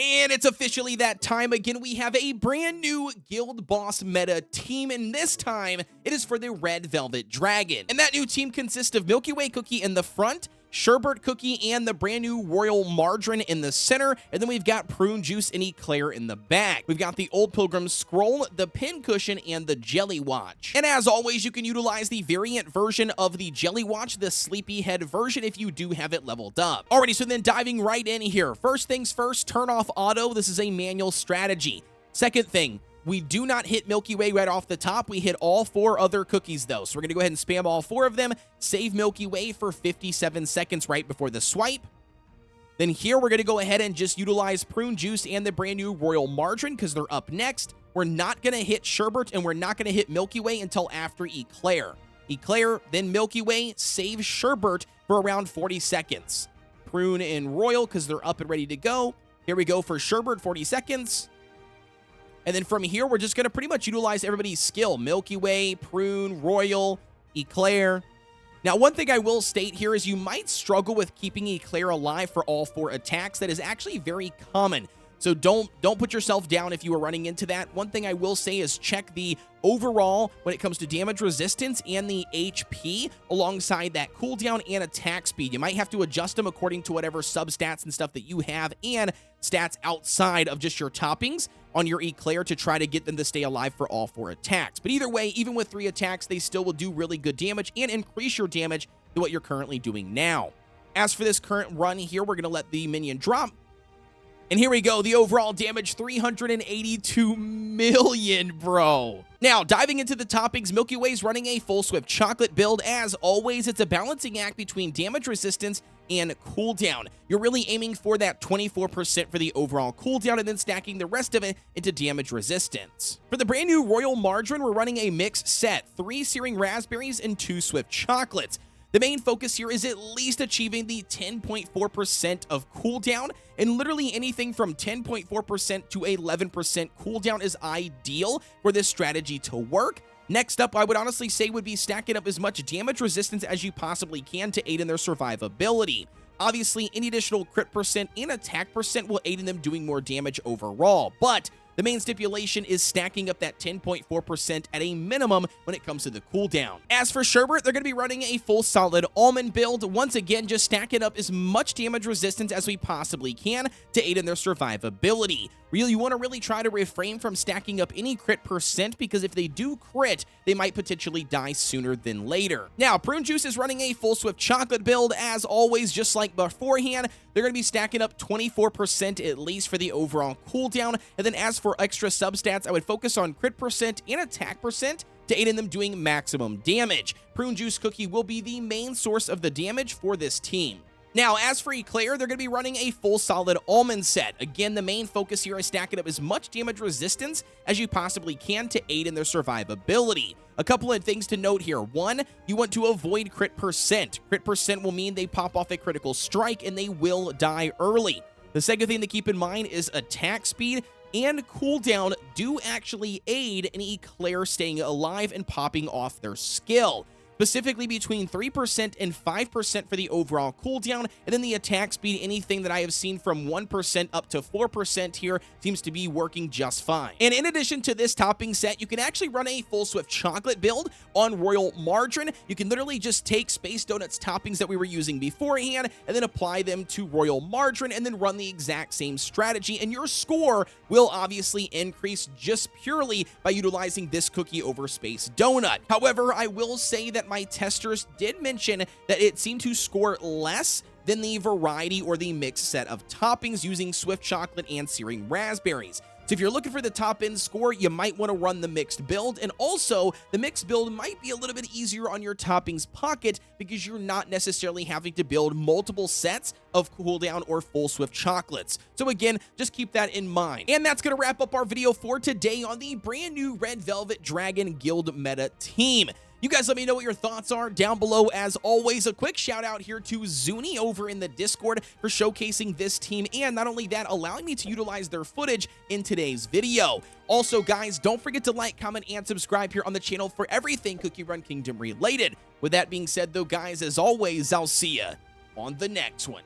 And it's officially that time again. We have a brand new Guild Boss meta team, and this time it is for the Red Vevlet Dragon. And that new team consists of Milky Way Cookie in the front, Sherbet Cookie, and the brand new Royal Margarine in the center, and then we've got Prune Juice and Eclair in the back. We've got the Old Pilgrim Scroll, the Pin Cushion, and the Jelly Watch. And as always, you can utilize the variant version of the Jelly Watch, the Sleepyhead version, if you do have it leveled up. Alrighty, so then diving right in here. First things first, turn off auto. This is a manual strategy. Second thing, we do not hit Milky Way right off the top. We hit all 4 other cookies, though. So we're going to go ahead and spam all 4 of them, save Milky Way for 57 seconds right before the swipe. Then here, we're going to go ahead and just utilize Prune Juice and the brand new Royal Margarine because they're up next. We're not going to hit Sherbet, and we're not going to hit Milky Way until after Eclair. Eclair, then Milky Way, save Sherbet for around 40 seconds. Prune and Royal because they're up and ready to go. Here we go for Sherbet, 40 seconds. And then from here, we're just going to pretty much utilize everybody's skill. Milky Way, Prune, Royal, Eclair. Now, one thing I will state here is you might struggle with keeping Eclair alive for all 4 attacks. That is actually very common. So don't put yourself down if you are running into that. One thing I will say is check the overall when it comes to damage resistance and the HP alongside that cooldown and attack speed. You might have to adjust them according to whatever substats and stuff that you have and stats outside of just your toppings on your Eclair to try to get them to stay alive for all 4 attacks. But either way, even with 3 attacks, they still will do really good damage and increase your damage to what you're currently doing now. As for this current run here, we're going to let the minion drop. And here we go, the overall damage, 382 million, bro. Now, diving into the toppings, Milky Way's running a full Swift chocolate build. As always, it's a balancing act between damage resistance and cooldown. You're really aiming for that 24% for the overall cooldown and then stacking the rest of it into damage resistance. For the brand new Royal Margarine, we're running a mixed set, 3 searing raspberries and 2 Swift chocolates. The main focus here is at least achieving the 10.4% of cooldown, and literally anything from 10.4% to 11% cooldown is ideal for this strategy to work. Next up, I would honestly say would be stacking up as much damage resistance as you possibly can to aid in their survivability. Obviously, any additional crit percent and attack percent will aid in them doing more damage overall, but the main stipulation is stacking up that 10.4% at a minimum when it comes to the cooldown. As for Sherbet, they're going to be running a full solid almond build. Once again, just stacking up as much damage resistance as we possibly can to aid in their survivability. You want to really try to refrain from stacking up any crit percent because if they do crit, they might potentially die sooner than later. Now, Prune Juice is running a full Swift chocolate build. As always, just like beforehand, they're going to be stacking up 24% at least for the overall cooldown. And then as for extra substats, I would focus on crit percent and attack percent to aid in them doing maximum damage. Prune Juice Cookie will be the main source of the damage for this team. Now, as for Eclair, they're going to be running a full solid almond set. Again, the main focus here is stacking up as much damage resistance as you possibly can to aid in their survivability. A couple of things to note here. One, you want to avoid crit percent. Crit percent will mean they pop off a critical strike and they will die early. The second thing to keep in mind is attack speed and cooldown do actually aid in Eclair staying alive and popping off their skill. Specifically between 3% and 5% for the overall cooldown, and then the attack speed, anything that I have seen from 1% up to 4% here seems to be working just fine. And in addition to this topping set, you can actually run a full Swift chocolate build on Royal Margarine. You can literally just take Space Donuts toppings that we were using beforehand and then apply them to Royal Margarine and then run the exact same strategy, and your score will obviously increase just purely by utilizing this cookie over Space Donut. However, I will say that my testers did mention that it seemed to score less than the variety or the mixed set of toppings using Swift chocolate and searing raspberries. So if you're looking for the top end score, you might want to run the mixed build, and also the mixed build might be a little bit easier on your toppings pocket because you're not necessarily having to build multiple sets of cooldown or full Swift chocolates. So again, just keep that in mind. And that's going to wrap up our video for today on the brand new Red Vevlet Dragon Guild meta team. You guys let me know what your thoughts are down below. As always, a quick shout out here to Zuni over in the Discord for showcasing this team, and not only that, allowing me to utilize their footage in today's video. Also, guys, don't forget to like, comment, and subscribe here on the channel for everything Cookie Run Kingdom related. With that being said, though, guys, as always, I'll see ya on the next one.